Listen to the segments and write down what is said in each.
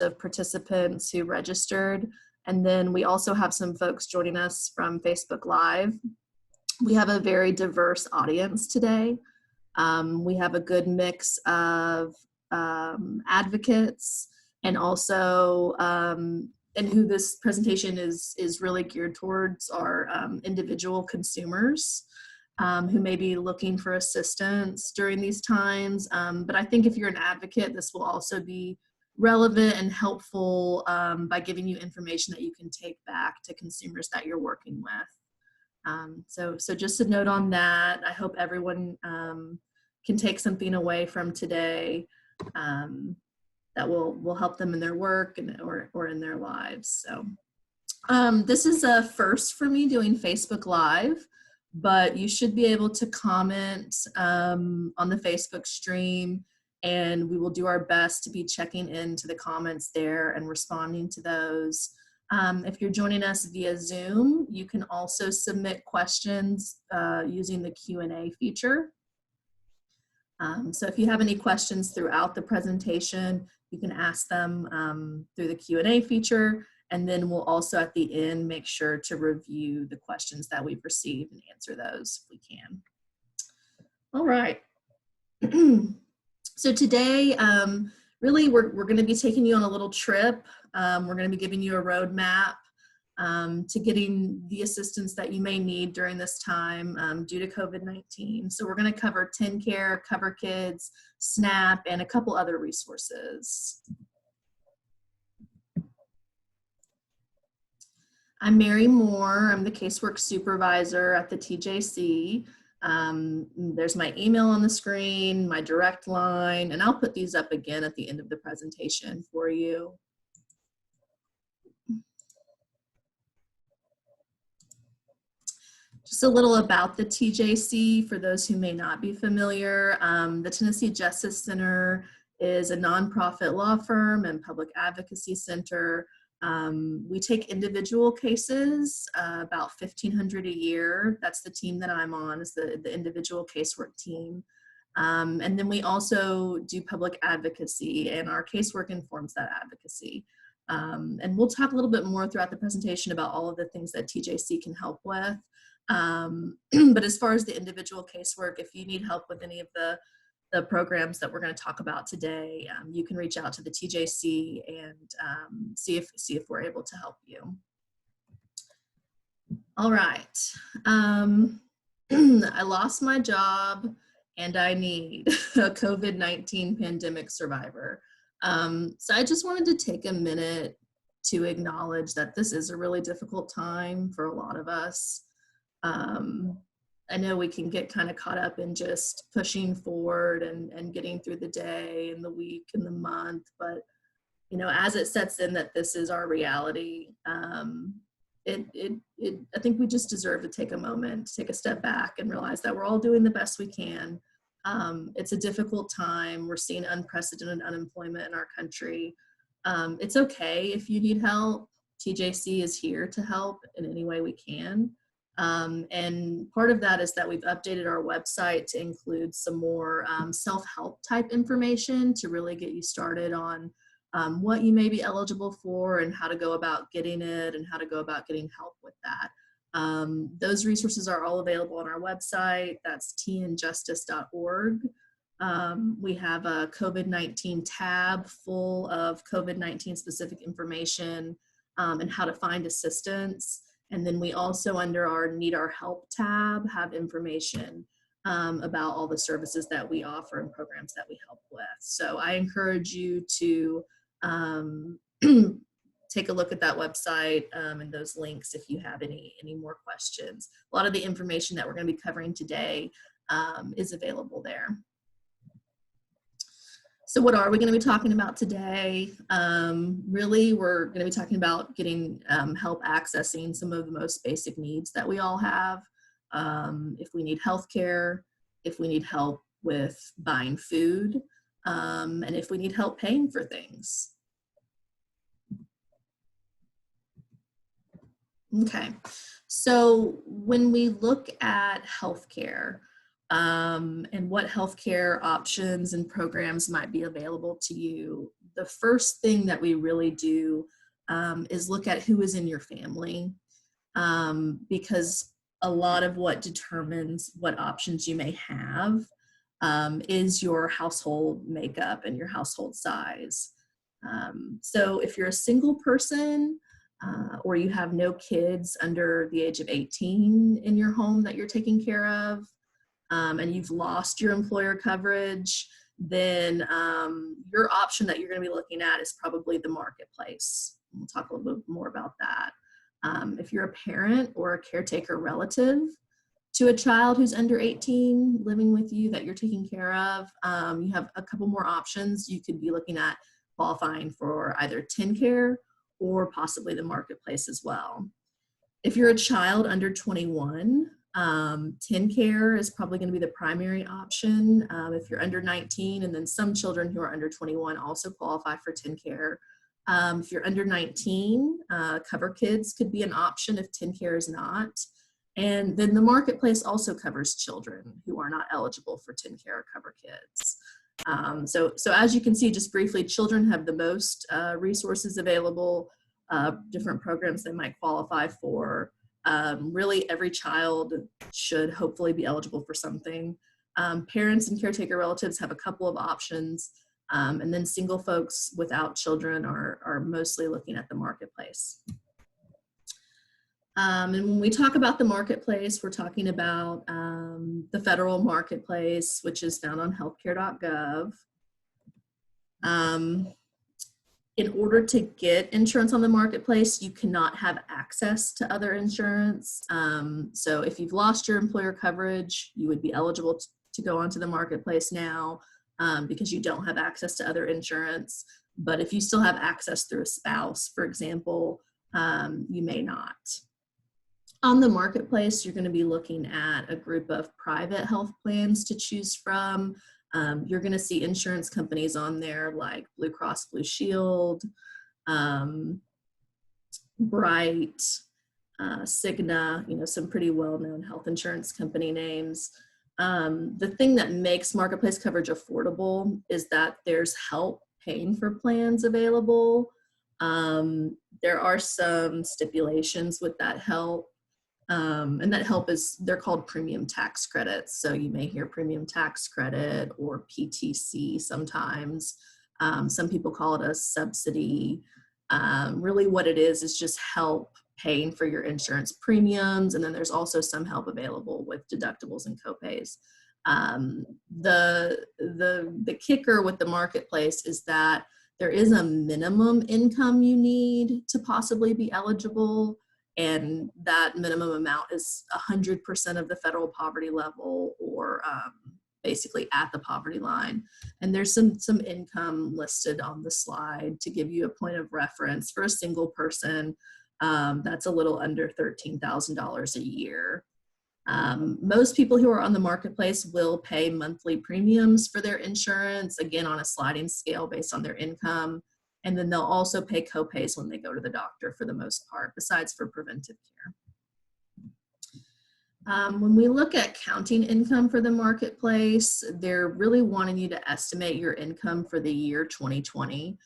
of participants who registered. And then we also have some folks joining us from Facebook Live. We have a very diverse audience today. We have a good mix of advocates and also, and who this presentation is really geared towards are individual consumers who may be looking for assistance during these times. But I think if you're an advocate, this will also be relevant and helpful by giving you information that you can take back to consumers that you're working with. So just a note on that. I hope everyone can take something away from today that will help them in their work or in their lives. So this is a first for me doing Facebook Live, but you should be able to comment on the Facebook stream, and we will do our best to be checking into the comments there and responding to those. If you're joining us via Zoom, you can also submit questions using the Q&A feature. So if you have any questions throughout the presentation, you can ask them through the Q&A feature, and then we'll also at the end make sure to review the questions that we've received and answer those if we can. All right. So today, really we're going to be taking you on a little trip. We're going to be giving you a roadmap to getting the assistance that you may need during this time due to COVID-19. So we're going to cover TennCare, CoverKids, SNAP, and a couple other resources. I'm Mary Moore. I'm the casework supervisor at the TJC. There's my email on the screen, my direct line, and I'll put these up again at the end of the presentation for you. Just a little about the TJC for those who may not be familiar. The Tennessee Justice Center is a nonprofit law firm and public advocacy center. We take individual cases, about 1,500 a year. That's the team that I'm on, is the individual casework team. And then we also do public advocacy, and our casework informs that advocacy. And we'll talk a little bit more throughout the presentation about all of the things that TJC can help with. But as far as the individual casework, if you need help with any of the programs that we're going to talk about today, you can reach out to the TJC and see if we're able to help you. All right. I lost my job and I need a COVID-19 pandemic survivor. So I just wanted to take a minute to acknowledge that this is a really difficult time for a lot of us. I know we can get kind of caught up in just pushing forward and getting through the day and the week and the month, but you know, as it sets in that this is our reality, I think we just deserve to take a moment, take a step back and realize that we're all doing the best we can. It's a difficult time. We're seeing unprecedented unemployment in our country. It's okay if you need help. TJC is here to help in any way we can. And part of that is that we've updated our website to include some more self-help type information to really get you started on what you may be eligible for and how to go about getting it and how to go about getting help with that. Those resources are all available on our website. That's tnjustice.org. We have a COVID-19 tab full of COVID-19 specific information and how to find assistance. And then we also, under our Need Our Help tab, have information about all the services that we offer and programs that we help with. So I encourage you to take a look at that website and those links if you have any more questions. A lot of the information that we're going to be covering today is available there. So what are we going to be talking about today? Really, we're going to be talking about getting help accessing some of the most basic needs that we all have. If we need healthcare, if we need help with buying food, and if we need help paying for things. Okay, so when we look at healthcare, and what healthcare options and programs might be available to you, the first thing that we really do is look at who is in your family, because a lot of what determines what options you may have is your household makeup and your household size. So if you're a single person or you have no kids under the age of 18 in your home that you're taking care of, and you've lost your employer coverage, then your option that you're going to be looking at is probably the marketplace. We'll talk a little bit more about that. If you're a parent or a caretaker relative to a child who's under 18 living with you that you're taking care of, you have a couple more options. You could be looking at qualifying for either TennCare or possibly the marketplace as well. If you're a child under 21, TennCare is probably going to be the primary option. If you're under 19, and then some children who are under 21 also qualify for TennCare. If you're under 19, CoverKids could be an option if TennCare is not. And then the marketplace also covers children who are not eligible for TennCare or CoverKids. So as you can see, just briefly, children have the most resources available, different programs they might qualify for. Really, every child should hopefully be eligible for something. Parents and caretaker relatives have a couple of options, and then single folks without children are mostly looking at the marketplace. And when we talk about the marketplace, we're talking about the federal marketplace, which is found on healthcare.gov. In order to get insurance on the marketplace, you cannot have access to other insurance. So if you've lost your employer coverage, you would be eligible to go onto the marketplace now because you don't have access to other insurance. But if you still have access through a spouse, for example, you may not. On the marketplace, you're going to be looking at a group of private health plans to choose from. You're going to see insurance companies on there like Blue Cross Blue Shield, Bright, Cigna, some pretty well-known health insurance company names. The thing that makes marketplace coverage affordable is that there's help paying for plans available. There are some stipulations with that help. And that help they're called premium tax credits. So you may hear premium tax credit or PTC sometimes. Some people call it a subsidy. Really what it is just help paying for your insurance premiums. And then there's also some help available with deductibles and copays. The kicker with the marketplace is that there is a minimum income you need to possibly be eligible. And that minimum amount is 100% of the federal poverty level, or basically at the poverty line. And there's some income listed on the slide to give you a point of reference. For a single person, that's a little under $13,000 a year. Most people who are on the marketplace will pay monthly premiums for their insurance, again on a sliding scale based on their income. And then they'll also pay copays when they go to the doctor for the most part, besides for preventive care. When we look at counting income for the marketplace, they're really wanting you to estimate your income for the year 2020.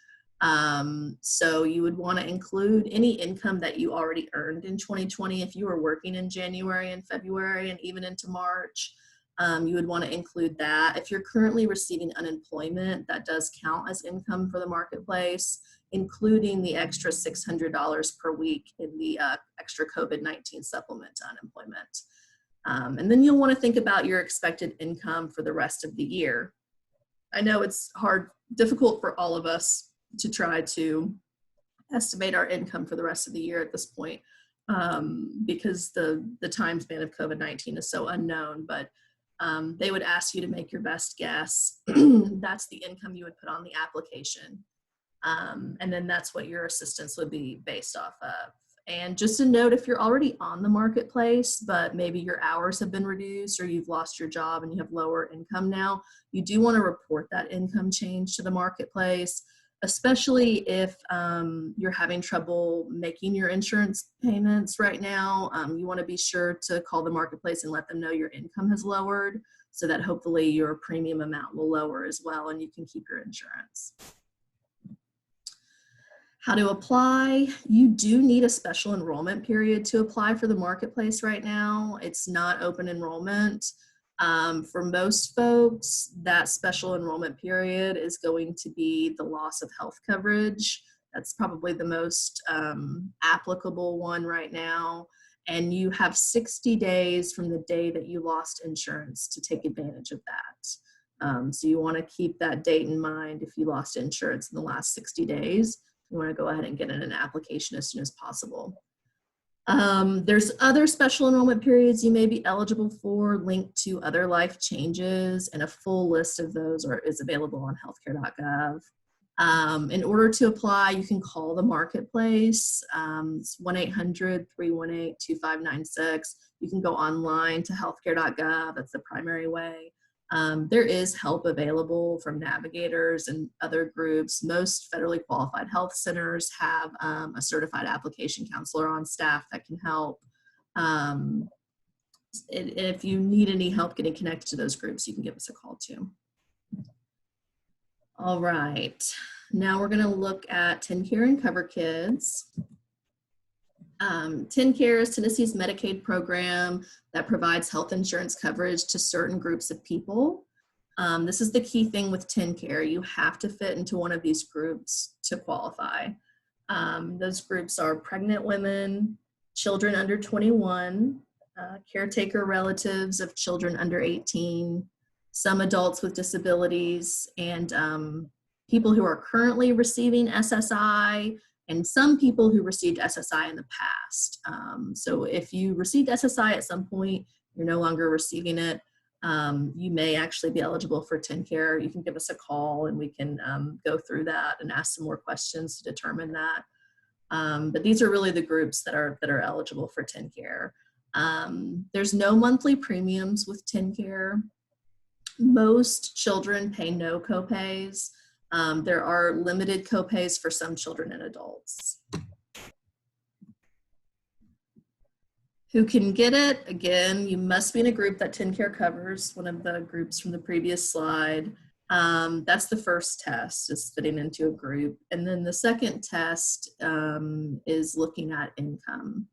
So you would want to include any income that you already earned in 2020 if you were working in January and February and even into March. You would want to include that. If you're currently receiving unemployment, that does count as income for the marketplace, including the extra $600 per week in the extra COVID-19 supplement to unemployment. And then you'll want to think about your expected income for the rest of the year. I know it's difficult for all of us to try to estimate our income for the rest of the year at this point because the time span of COVID-19 is so unknown, but they would ask you to make your best guess. That's the income you would put on the application. And then that's what your assistance would be based off of. And just a note, if you're already on the marketplace, but maybe your hours have been reduced or you've lost your job and you have lower income now, you do want to report that income change to the marketplace, especially if you're having trouble making your insurance payments right now. You want to be sure to call the marketplace and let them know your income has lowered so that hopefully your premium amount will lower as well and you can keep your insurance. How to apply. You do need a special enrollment period to apply for the marketplace right now. It's not open enrollment. For most folks, that special enrollment period is going to be the loss of health coverage. That's probably the most applicable one right now. And you have 60 days from the day that you lost insurance to take advantage of that. So you want to keep that date in mind if you lost insurance in the last 60 days. You want to go ahead and get in an application as soon as possible. There's other special enrollment periods you may be eligible for linked to other life changes, and a full list of those is available on healthcare.gov. In order to apply, you can call the marketplace. It's 1-800-318-2596. You can go online to healthcare.gov. That's the primary way. There is help available from navigators and other groups. Most federally qualified health centers have a certified application counselor on staff that can help. If you need any help getting connected to those groups, you can give us a call too. All right, now we're gonna look at TennCare and CoverKids. TennCare is Tennessee's Medicaid program that provides health insurance coverage to certain groups of people. This is the key thing with TennCare. You have to fit into one of these groups to qualify. Those groups are pregnant women, children under 21, caretaker relatives of children under 18, some adults with disabilities, and people who are currently receiving SSI, and some people who received SSI in the past. So if you received SSI at some point, you're no longer receiving it, you may actually be eligible for TennCare. You can give us a call and we can go through that and ask some more questions to determine that. But these are really the groups that are eligible for TennCare. There's no monthly premiums with TennCare. Most children pay no copays. There are limited copays for some children and adults. Who can get it? Again, you must be in a group that TennCare covers, one of the groups from the previous slide. That's the first test, is fitting into a group. And then the second test is looking at income.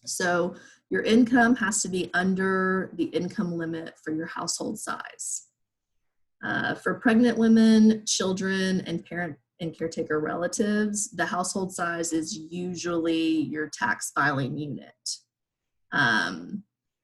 So your income has to be under the income limit for your household size. For pregnant women, children, and parent and caretaker relatives, the household size is usually your tax filing unit.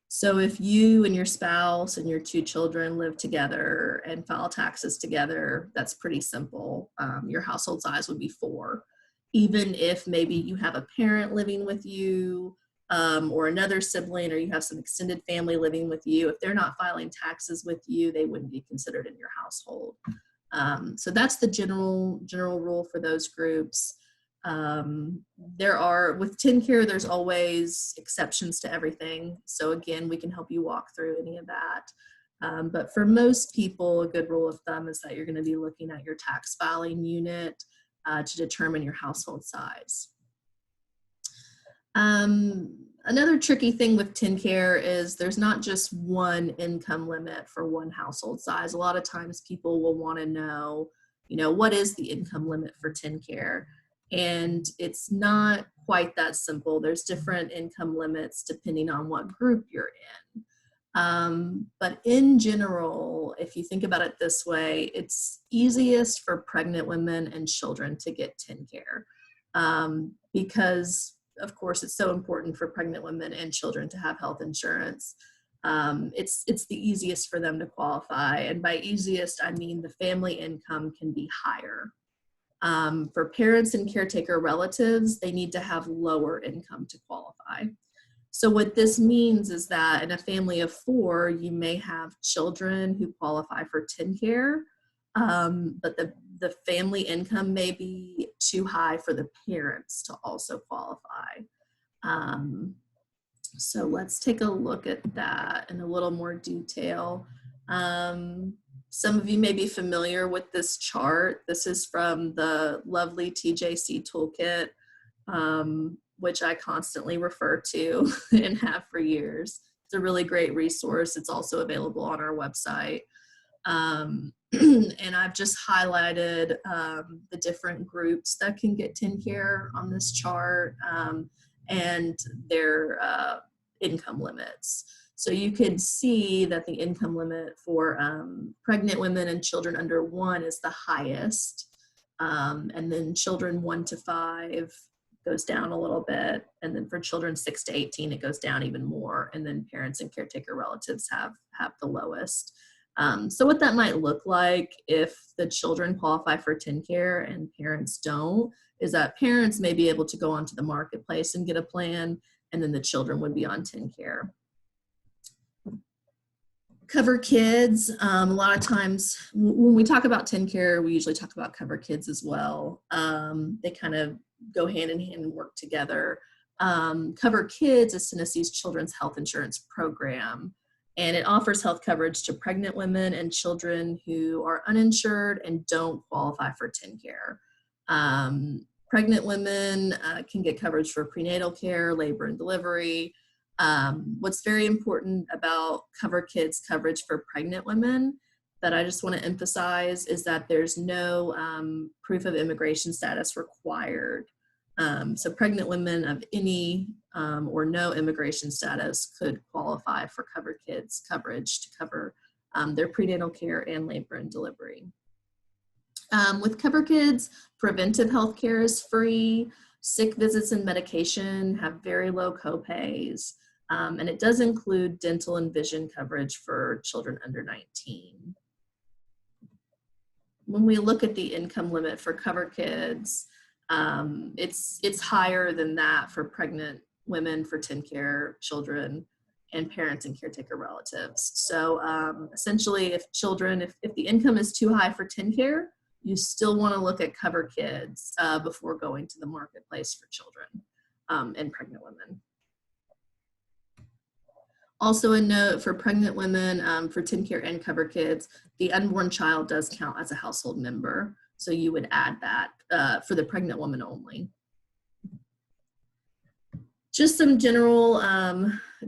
So if you and your spouse and your 2 children live together and file taxes together, that's pretty simple. Your household size would be 4. Even if maybe you have a parent living with you, or another sibling, or you have some extended family living with you, if they're not filing taxes with you, they wouldn't be considered in your household. So that's the general rule for those groups. With TennCare, there's always exceptions to everything. So again, we can help you walk through any of that. But for most people, a good rule of thumb is that you're going to be looking at your tax filing unit to determine your household size. Another tricky thing with TennCare is there's not just one income limit for one household size. A lot of times people will want to know, what is the income limit for TennCare? And it's not quite that simple. There's different income limits depending on what group you're in. But in general, if you think about it this way, it's easiest for pregnant women and children to get TennCare because, of course, it's so important for pregnant women and children to have health insurance. It's the easiest for them to qualify. And by easiest, I mean the family income can be higher. For parents and caretaker relatives, they need to have lower income to qualify. So what this means is that in a family of 4, you may have children who qualify for TennCare, but the family income may be too high for the parents to also qualify. So let's take a look at that in a little more detail. Some of you may be familiar with this chart. This is from the lovely TJC toolkit, which I constantly refer to and have for years. It's a really great resource. It's also available on our website. And I've just highlighted the different groups that can get TennCare on this chart, and their income limits. So you could see that the income limit for pregnant women and children under 1 is the highest. And then children 1 to 5 goes down a little bit. And then for children 6 to 18, it goes down even more. And then parents and caretaker relatives have the lowest. So what that might look like if the children qualify for TennCare and parents don't, is that parents may be able to go onto the marketplace and get a plan, and then the children would be on TennCare. CoverKids, a lot of times when we talk about TennCare, we usually talk about CoverKids as well. They kind of go hand in hand and work together. CoverKids is Tennessee's children's health insurance program, and it offers health coverage to pregnant women and children who are uninsured and don't qualify for TennCare. Pregnant women can get coverage for prenatal care, labor and delivery. What's very important about CoverKids coverage for pregnant women that I just want to emphasize is that there's no proof of immigration status required. So pregnant women of any or no immigration status could qualify for CoverKids coverage to cover their prenatal care and labor and delivery. With CoverKids, preventive health care is free. Sick visits and medication have very low copays. And it does include dental and vision coverage for children under 19. When we look at the income limit for CoverKids, it's higher than that for pregnant women, for TennCare, children, and parents and caretaker relatives. So essentially, if the income is too high for TennCare, you still want to look at CoverKids before going to the marketplace for children and pregnant women. Also a note for pregnant women, for TennCare and CoverKids, the unborn child does count as a household member. So you would add that for the pregnant woman only. Just some general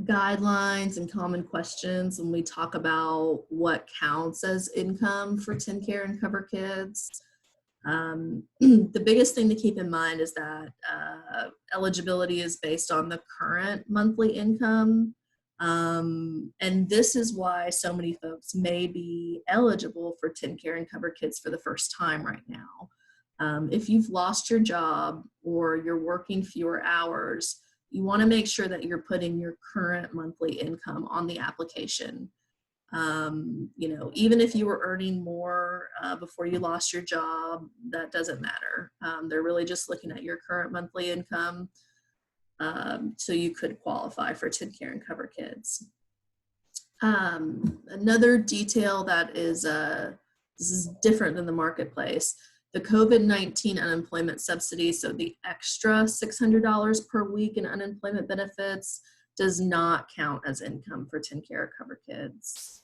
guidelines and common questions when we talk about what counts as income for TennCare and CoverKids. The biggest thing to keep in mind is that eligibility is based on the current monthly income. And this is why so many folks may be eligible for TennCare and CoverKids for the first time right now. If you've lost your job or you're working fewer hours, you want to make sure that you're putting your current monthly income on the application. Even if you were earning more before you lost your job, that doesn't matter. They're really just looking at your current monthly income. So you could qualify for TennCare and CoverKids. Another detail that is, this is different than the marketplace, the COVID-19 unemployment subsidy, so the extra $600 per week in unemployment benefits does not count as income for TennCare or CoverKids.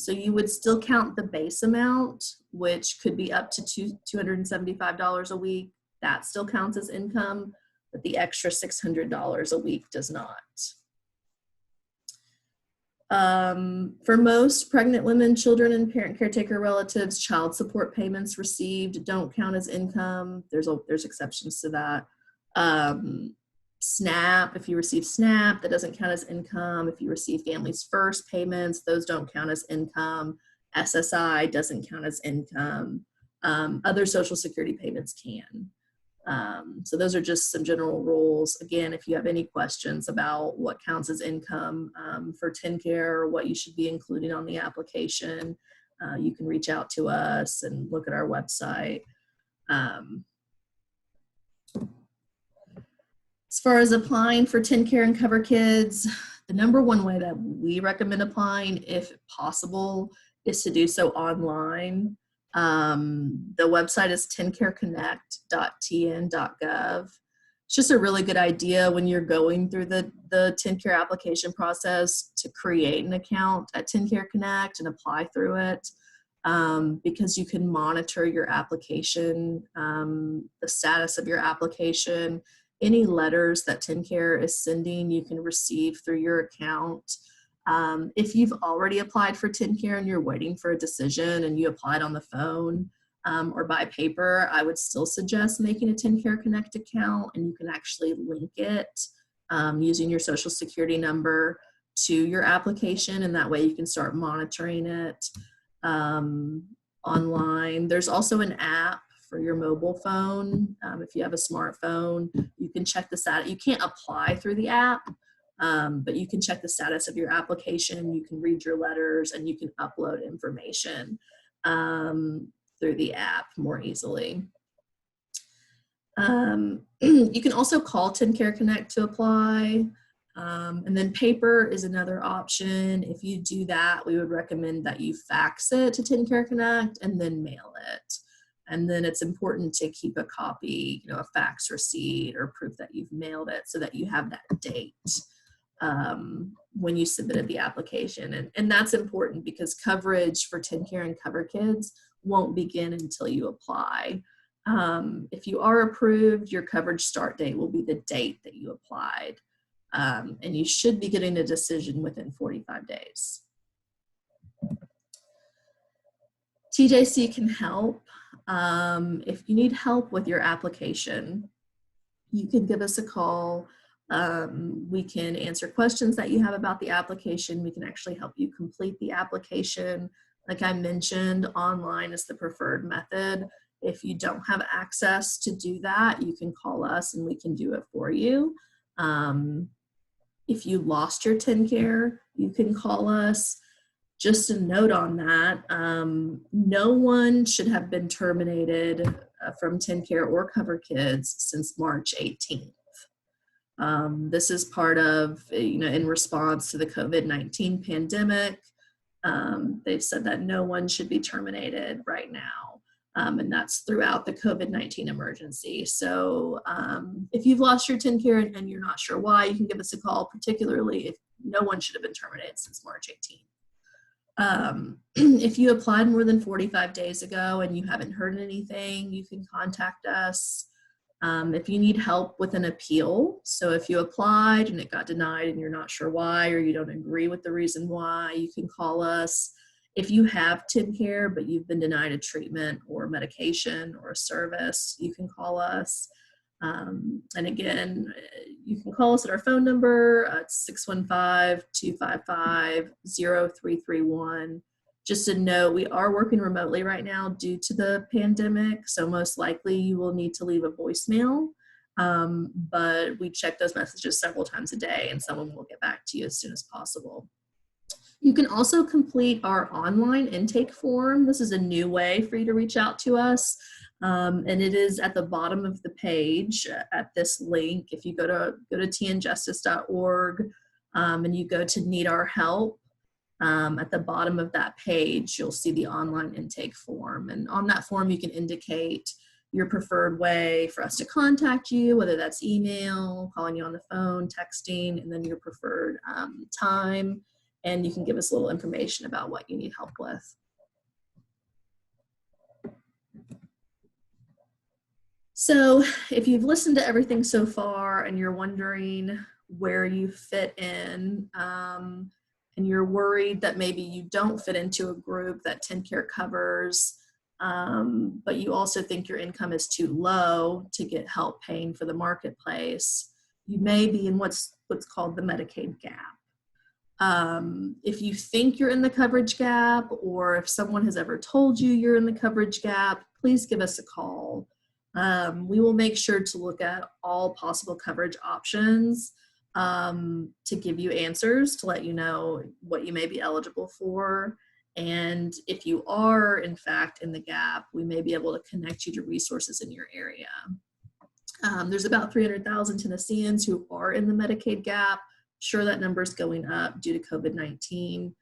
So you would still count the base amount, which could be up to $275 a week. That still counts as income, but the extra $600 a week does not. For most pregnant women, children, and parent caretaker relatives, child support payments received don't count as income. There's exceptions to that. SNAP, if you receive SNAP, that doesn't count as income. If you receive Families First payments, those don't count as income. SSI doesn't count as income. Other Social Security payments can. So those are just some general rules. Again, if you have any questions about what counts as income for TennCare or what you should be including on the application, you can reach out to us and look at our website. As far as applying for TennCare and CoverKids, the number one way that we recommend applying, if possible, is to do so online. The website is tenncareconnect.tn.gov. It's just a really good idea when you're going through the TennCare application process to create an account at TennCare Connect and apply through it, because you can monitor your application, the status of your application. Any letters that TennCare is sending, you can receive through your account. If you've already applied for TennCare and you're waiting for a decision and you applied on the phone or by paper, I would still suggest making a TennCare Connect account, and you can actually link it using your social security number to your application, and that way you can start monitoring it online. There's also an app for your mobile phone. If you have a smartphone, you can check the status. You can't apply through the app, but you can check the status of your application. You can read your letters, and you can upload information through the app more easily. You can also call TennCare Connect to apply. And then paper is another option. If you do that, we would recommend that you fax it to TennCare Connect and then mail it. And then it's important to keep a copy, a fax receipt or proof that you've mailed it so that you have that date when you submitted the application. And that's important because coverage for TennCare and CoverKids won't begin until you apply. If you are approved, your coverage start date will be the date that you applied. And you should be getting a decision within 45 days. TJC can help. If you need help with your application, you can give us a call. We can answer questions that you have about the application. We can actually help you complete the application. Like I mentioned, online is the preferred method. If you don't have access to do that, you can call us and we can do it for you. If you lost your TennCare, you can call us. Just a note on that, no one should have been terminated from TennCare or CoverKids since March 18th. This is part of, in response to the COVID-19 pandemic. They've said that no one should be terminated right now. And that's throughout the COVID-19 emergency. So if you've lost your TennCare and you're not sure why, you can give us a call, particularly if no one should have been terminated since March 18th. If you applied more than 45 days ago and you haven't heard anything, you can contact us. If you need help with an appeal, so if you applied and it got denied and you're not sure why, or you don't agree with the reason why, you can call us. If you have TennCare, but you've been denied a treatment or medication or a service, you can call us. And again, you can call us at our phone number. It's 615-255-0331. Just a note, we are working remotely right now due to the pandemic, so most likely you will need to leave a voicemail. But we check those messages several times a day and someone will get back to you as soon as possible. You can also complete our online intake form. This is a new way for you to reach out to us. And it is at the bottom of the page at this link. If you go to tnjustice.org and you go to Need Our Help, at the bottom of that page, you'll see the online intake form. And on that form, you can indicate your preferred way for us to contact you, whether that's email, calling you on the phone, texting, and then your preferred time. And you can give us a little information about what you need help with. So if you've listened to everything so far and you're wondering where you fit in, and you're worried that maybe you don't fit into a group that TennCare covers, but you also think your income is too low to get help paying for the marketplace, you may be in what's called the Medicaid Gap. If you think you're in the coverage gap, or if someone has ever told you you're in the coverage gap, please give us a call. We will make sure to look at all possible coverage options to give you answers, to let you know what you may be eligible for. And if you are, in fact, in the gap, we may be able to connect you to resources in your area. There's about 300,000 Tennesseans who are in the Medicaid gap. Sure, that number is going up due to COVID-19.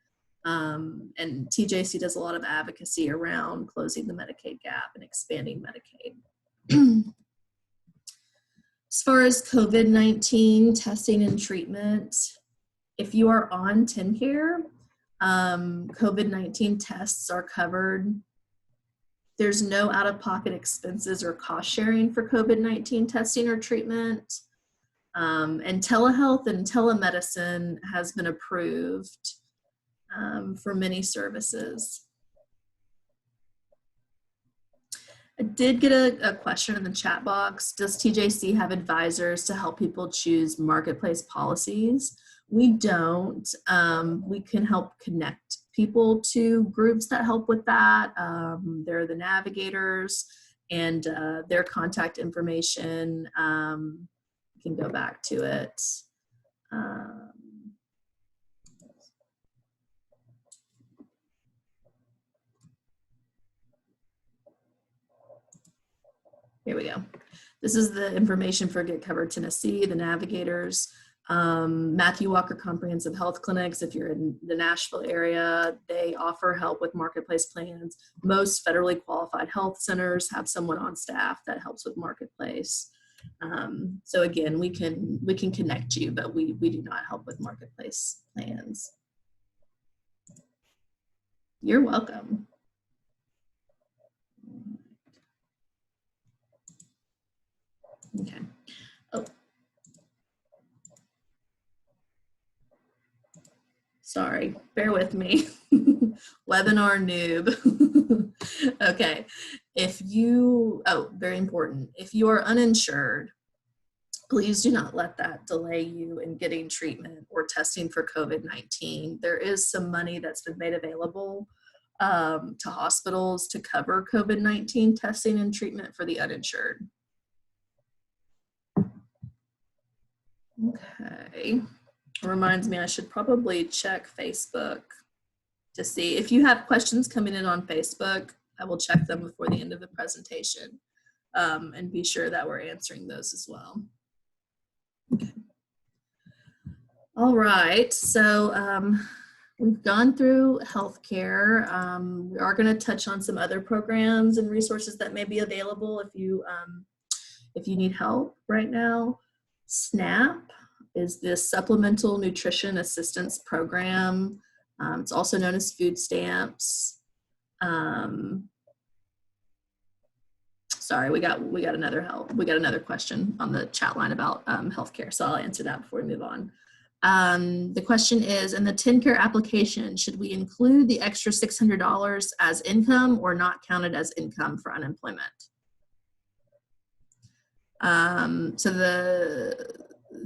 And TJC does a lot of advocacy around closing the Medicaid gap and expanding Medicaid. As far as COVID-19 testing and treatment, if you are on TennCare, COVID-19 tests are covered. There's no out-of-pocket expenses or cost sharing for COVID-19 testing or treatment. And telehealth and telemedicine has been approved for many services. I did get a question in the chat box. Does TJC have advisors to help people choose marketplace policies? We don't. We can help connect people to groups that help with that. They're the navigators, and their contact information, you can go back to it. Here we go. This is the information for Get Covered Tennessee, the navigators. Matthew Walker Comprehensive Health Clinics, if you're in the Nashville area, they offer help with marketplace plans. Most federally qualified health centers have someone on staff that helps with marketplace. So again, we can connect you, but we do not help with marketplace plans. You're welcome. Okay. Oh. Sorry, bear with me. Webinar noob. Okay. Very important. If you are uninsured, please do not let that delay you in getting treatment or testing for COVID-19. There is some money that's been made available to hospitals to cover COVID-19 testing and treatment for the uninsured. Okay. Reminds me I should probably check Facebook to see if you have questions coming in on Facebook. I will check them before the end of the presentation and be sure that we're answering those as well. Okay. All right, so we've gone through healthcare. We are going to touch on some other programs and resources that may be available if you need help right now. SNAP is this Supplemental Nutrition Assistance Program. It's also known as food stamps. Sorry, we got another question on the chat line about healthcare, so I'll answer that before we move on. The question is, in the TennCare application, should we include the extra $600 as income or not counted as income for unemployment? So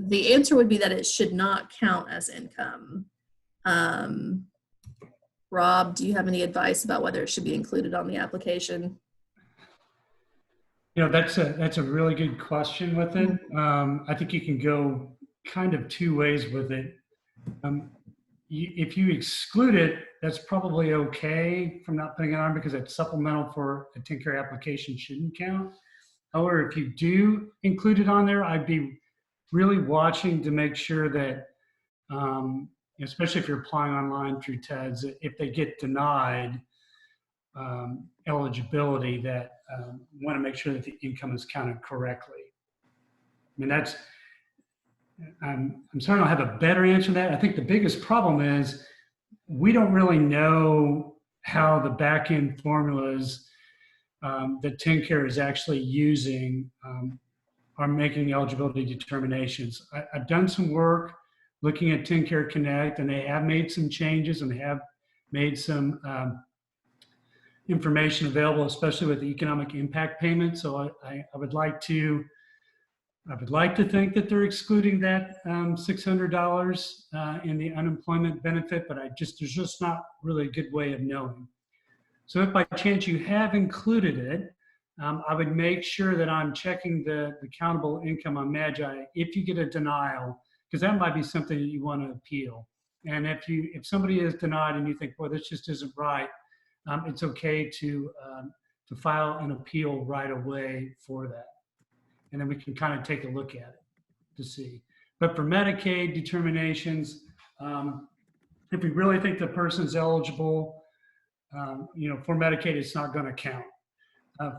the answer would be that it should not count as income. Rob, do you have any advice about whether it should be included on the application? You know, that's a really good question with it. I think you can go kind of two ways with it. If you exclude it, that's probably okay from not putting it on because it's supplemental for a TennCare application shouldn't count. However, if you do include it on there, I'd be really watching to make sure that, especially if you're applying online through TEDS, if they get denied eligibility, that want to make sure that the income is counted correctly. I mean, I'm sorry I don't have a better answer to that. I think the biggest problem is we don't really know how the back-end formulas that TennCare is actually using are making eligibility determinations. I've done some work looking at TennCare Connect, and they have made some changes and they have made some information available, especially with the economic impact payment. So I would like to think that they're excluding that $600 in the unemployment benefit, but there's just not really a good way of knowing. So if by chance you have included it, I would make sure that I'm checking the countable income on Magi if you get a denial, because that might be something that you want to appeal. And if somebody is denied and you think, well, this just isn't right, it's okay to file an appeal right away for that. And then we can kind of take a look at it to see. But for Medicaid determinations, if we really think the person's eligible, for Medicaid, it's not going to count.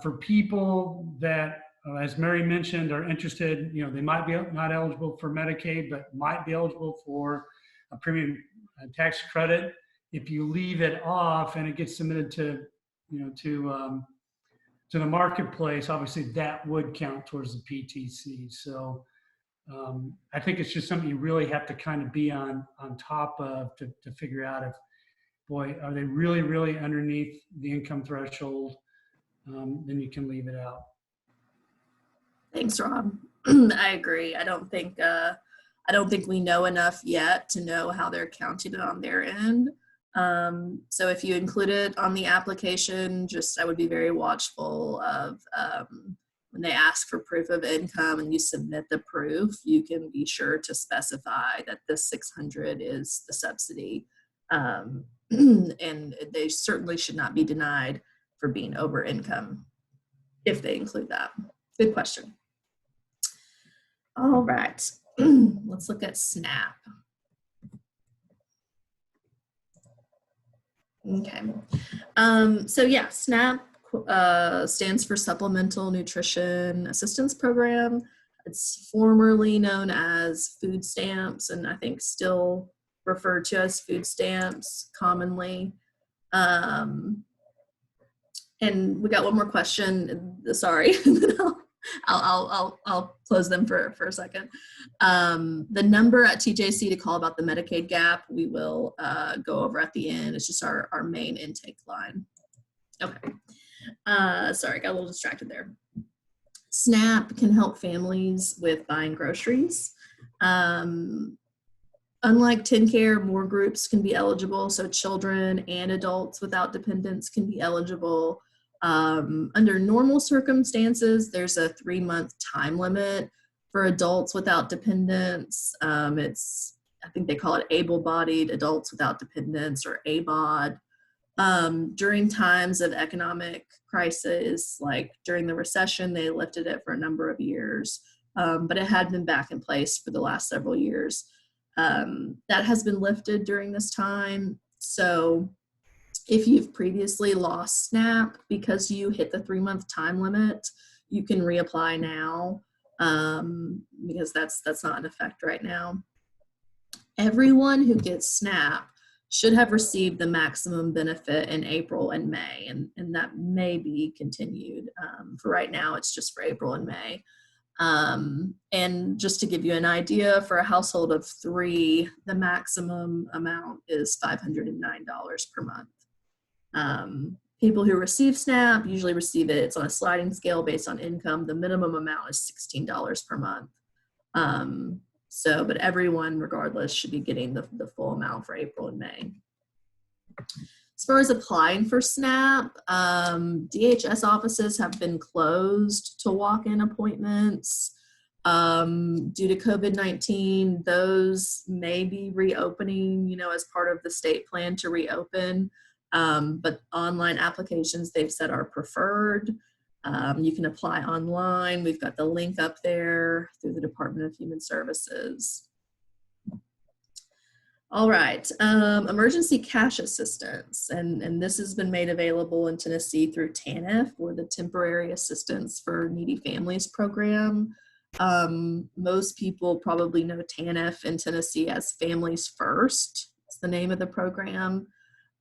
For people that, as Mary mentioned, are interested, they might be not eligible for Medicaid, but might be eligible for a premium tax credit. If you leave it off and it gets submitted to the marketplace, obviously that would count towards the PTC. So I think it's just something you really have to kind of be on top of to figure out if, boy, are they really, really underneath the income threshold? Then you can leave it out. Thanks, Rob. I agree. I don't think we know enough yet to know how they're counting it on their end. So if you include it on the application, I would be very watchful of when they ask for proof of income and you submit the proof, you can be sure to specify that this 600 is the subsidy. And they certainly should not be denied for being over income if they include that. Good question. All right, let's look at SNAP. Okay, so yeah, SNAP stands for Supplemental Nutrition Assistance Program. It's formerly known as food stamps, and I think still referred to as food stamps commonly. And we got one more question. Sorry, I'll close them for a second. The number at TJC to call about the Medicaid gap, we will go over at the end. It's just our main intake line. Okay. Sorry, got a little distracted there. SNAP can help families with buying groceries. Unlike TennCare, more groups can be eligible, so children and adults without dependents can be eligible. Under normal circumstances, there's a 3-month time limit for adults without dependents. I think they call it able-bodied adults without dependents, or ABOD. During times of economic crisis, like during the recession, they lifted it for a number of years, but it had been back in place for the last several years. That has been lifted during this time. So if you've previously lost SNAP because you hit the 3-month time limit, you can reapply now, because that's not in effect right now. Everyone who gets SNAP should have received the maximum benefit in April and May, and that may be continued. For right now, it's just for April and May. And just to give you an idea, for a household of 3, the maximum amount is $509 per month. People who receive SNAP usually receive it. It's on a sliding scale based on income. The minimum amount is $16 per month. But everyone, regardless, should be getting the full amount for April and May. As far as applying for SNAP, DHS offices have been closed to walk-in appointments. Due to COVID-19, those may be reopening, as part of the state plan to reopen. But online applications, they've said, are preferred. You can apply online. We've got the link up there through the Department of Human Services. All right, emergency cash assistance, and this has been made available in Tennessee through TANF, or the Temporary Assistance for Needy Families program. Most people probably know TANF in Tennessee as Families First. It's the name of the program.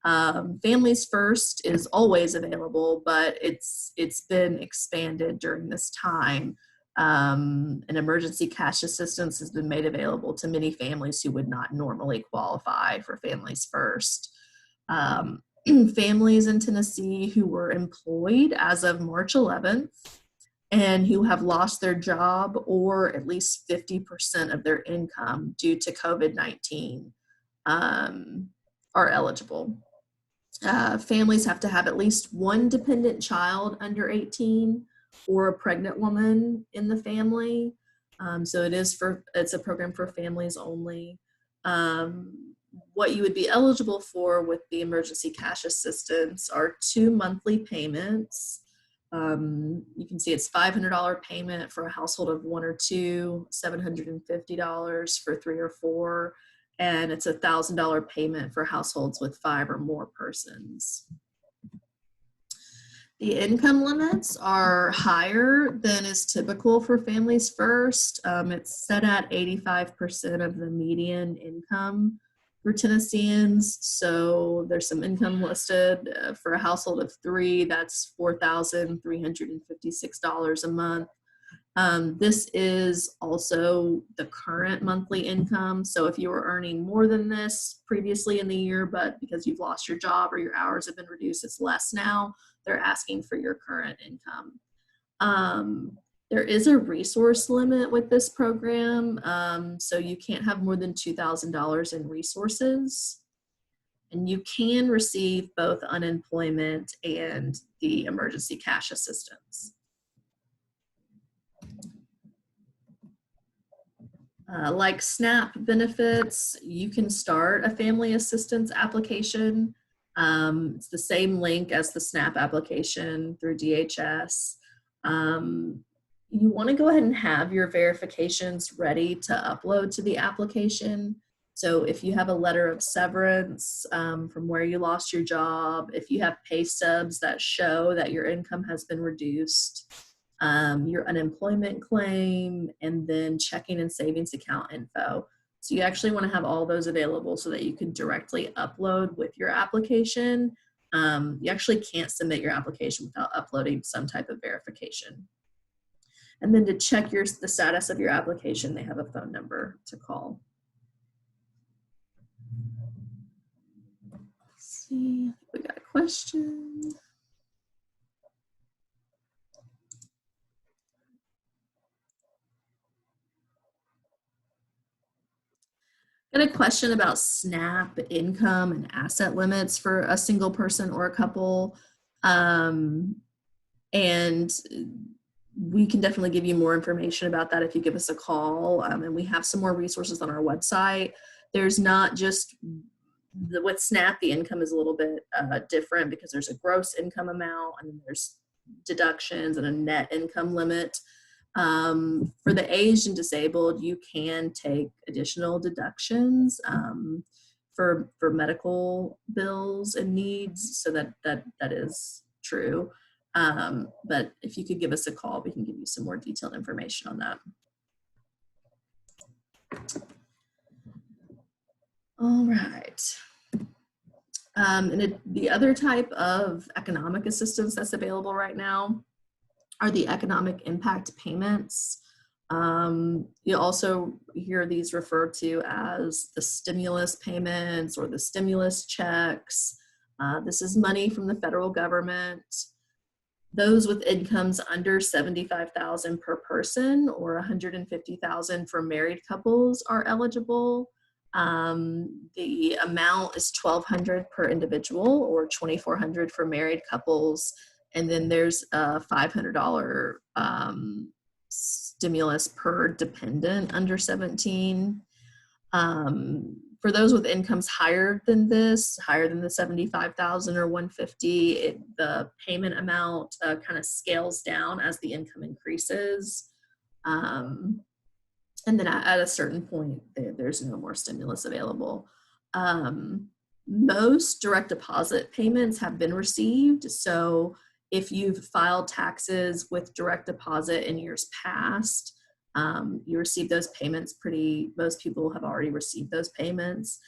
Families First is always available, but it's been expanded during this time. An emergency cash assistance has been made available to many families who would not normally qualify for Families First. Families in Tennessee who were employed as of March 11th and who have lost their job or at least 50% of their income due to COVID-19 are eligible. Families have to have at least one dependent child under 18 or a pregnant woman in the family. So it's a program for families only. What you would be eligible for with the emergency cash assistance are 2 monthly payments. You can see it's $500 payment for a household of 1 or 2, $750 for 3 or 4, and it's $1,000 payment for households with 5 or more persons. The income limits are higher than is typical for Families First. It's set at 85% of the median income for Tennesseans. So there's some income listed for a household of 3, that's $4,356 a month. This is also the current monthly income. So if you were earning more than this previously in the year, but because you've lost your job or your hours have been reduced, it's less now, they're asking for your current income. There is a resource limit with this program. So you can't have more than $2,000 in resources. And you can receive both unemployment and the emergency cash assistance. Like SNAP benefits, you can start a family assistance application. It's the same link as the SNAP application through DHS. You want to go ahead and have your verifications ready to upload to the application. So if you have a letter of severance from where you lost your job, if you have pay stubs that show that your income has been reduced, your unemployment claim, and then checking and savings account info. So you actually want to have all those available so that you can directly upload with your application. You actually can't submit your application without uploading some type of verification. And then to check the status of your application, they have a phone number to call. Let's see, we got a question. Got a question about SNAP income and asset limits for a single person or a couple. And we can definitely give you more information about that if you give us a call. And we have some more resources on our website. There's not just, with SNAP, the income is a little bit different because there's a gross income amount and there's deductions and a net income limit. For the aged and disabled, you can take additional deductions for medical bills and needs, so that is true. But if you could give us a call, we can give you some more detailed information on that. All right. And the other type of economic assistance that's available right now are the economic impact payments. You also hear these referred to as the stimulus payments or the stimulus checks. This is money from the federal government. Those with incomes under $75,000 per person or $150,000 for married couples are eligible. The amount is $1,200 per individual or $2,400 for married couples. And then there's a $500 stimulus per dependent under 17. For those with incomes higher than this, higher than the 75,000 or 150, the payment amount kind of scales down as the income increases. And then at a certain point, there's no more stimulus available. Most direct deposit payments have been received. So if you've filed taxes with direct deposit in years past, you receive those payments most people have already received those payments.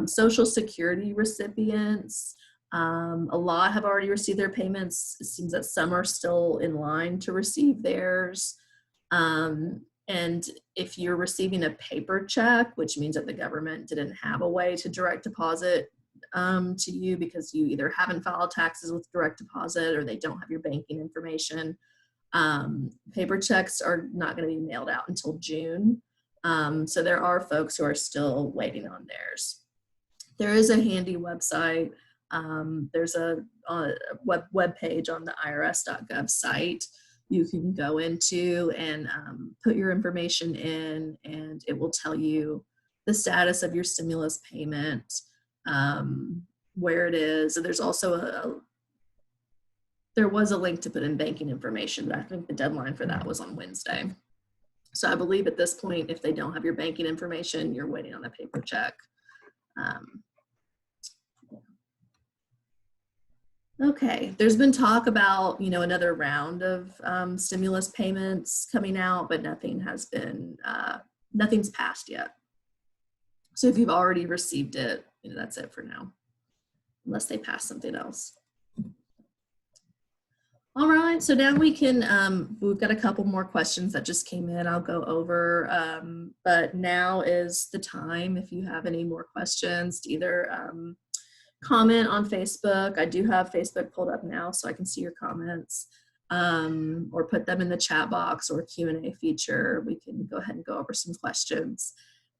Social Security recipients, a lot have already received their payments. It seems that some are still in line to receive theirs. And if you're receiving a paper check, which means that the government didn't have a way to direct deposit to you because you either haven't filed taxes with direct deposit or they don't have your banking information, paper checks are not going to be mailed out until June. So there are folks who are still waiting on theirs. There is a handy website. There's a web page on the irs.gov site you can go into and put your information in, and it will tell you the status of your stimulus payment, where it is. And there's also there was a link to put in banking information, but I think the deadline for that was on Wednesday. So I believe at this point, if they don't have your banking information, you're waiting on a paper check. Okay, there's been talk about, another round of stimulus payments coming out, but nothing's passed yet. So if you've already received it, that's it for now, unless they pass something else. All right, so now we can, we've got a couple more questions that just came in. I'll go over, but now is the time if you have any more questions to either comment on Facebook. I do have Facebook pulled up now so I can see your comments, or put them in the chat box or Q&A feature. We can go ahead and go over some questions.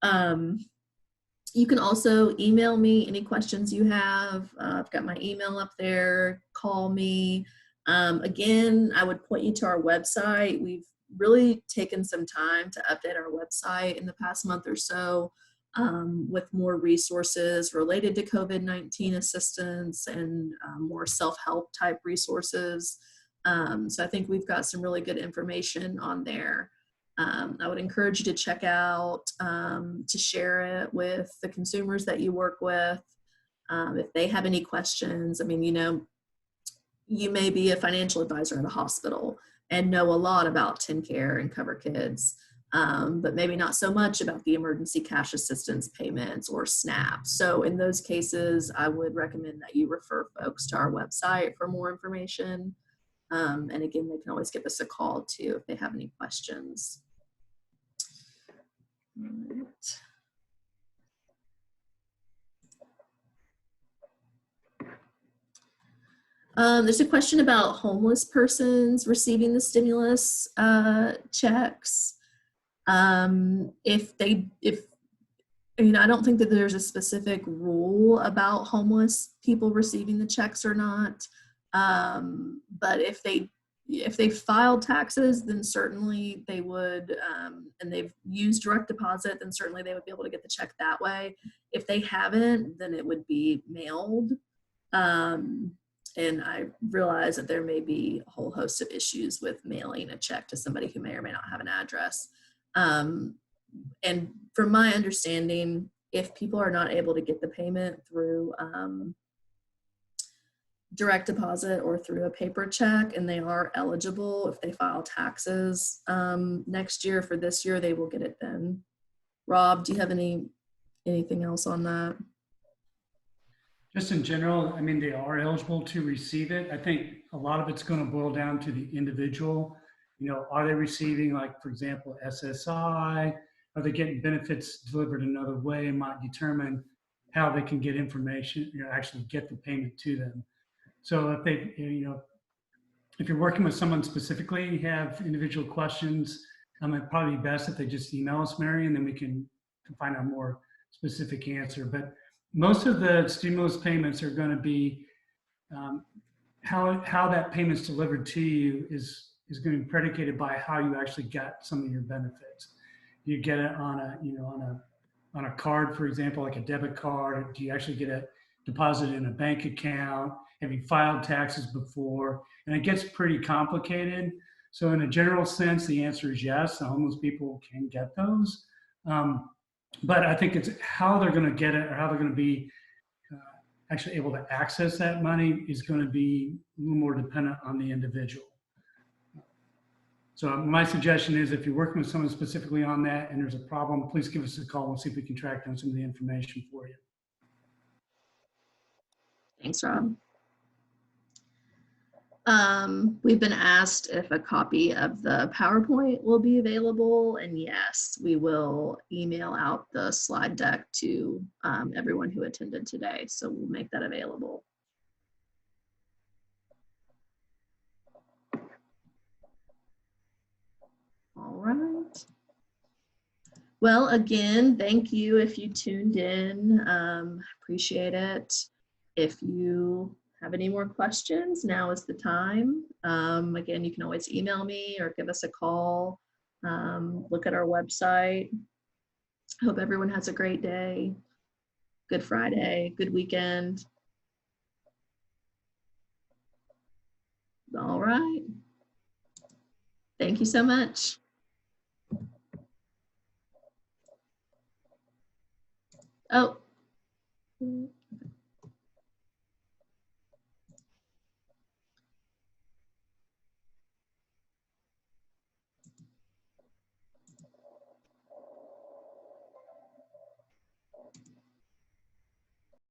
You can also email me any questions you have. I've got my email up there. Call me. Again, I would point you to our website. We've really taken some time to update our website in the past month or so, with more resources related to COVID-19 assistance and more self-help type resources. So I think we've got some really good information on there. I would encourage you to check out, to share it with the consumers that you work with. If they have any questions, I mean, you know, you may be a financial advisor at a hospital and know a lot about TennCare and CoverKids, but maybe not so much about the emergency cash assistance payments or SNAP. So in those cases, I would recommend that you refer folks to our website for more information. And again, they can always give us a call too if they have any questions. Right. There's a question about homeless persons receiving the stimulus checks. If you know, I don't think that there's a specific rule about homeless people receiving the checks or not. But if they filed taxes, then certainly they would, and they've used direct deposit, then certainly they would be able to get the check that way. If they haven't, then it would be mailed. And I realize that there may be a whole host of issues with mailing a check to somebody who may or may not have an address. And from my understanding, if people are not able to get the payment through direct deposit or through a paper check, and they are eligible, if they file taxes next year for this year, they will get it then. Rob, do you have anything else on that? Just in general, I mean, they are eligible to receive it. I think a lot of it's going to boil down to the individual. You know, are they receiving, like, for example, SSI? Are they getting benefits delivered another way, and might determine how they can get information, you know, actually get the payment to them. So if they, you know, if you're working with someone specifically, you have individual questions, it'd probably be best if they just email us, Mary, and then we can find out a more specific answer. But most of the stimulus payments are going to be how that payment's delivered to you is going to be predicated by how you actually got some of your benefits. You get it on a card, for example, like a debit card. Do you actually get a deposit in a bank account? Have you filed taxes before? And it gets pretty complicated. So in a general sense, the answer is yes. Homeless people can get those. But I think it's how they're going to get it, or how they're going to be actually able to access that money is going to be a little more dependent on the individual. So my suggestion is, if you're working with someone specifically on that and there's a problem, please give us a call and see if we can track down some of the information for you. Thanks, Rob. We've been asked if a copy of the PowerPoint will be available, and yes, we will email out the slide deck to everyone who attended today, so we'll make that available. All right. Well, again, thank you if you tuned in. Appreciate it. If you have any more questions, now is the time. Again, you can always email me or give us a call. Look at our website. Hope everyone has a great day. Good Friday, good weekend. All right. Thank you so much. Oh.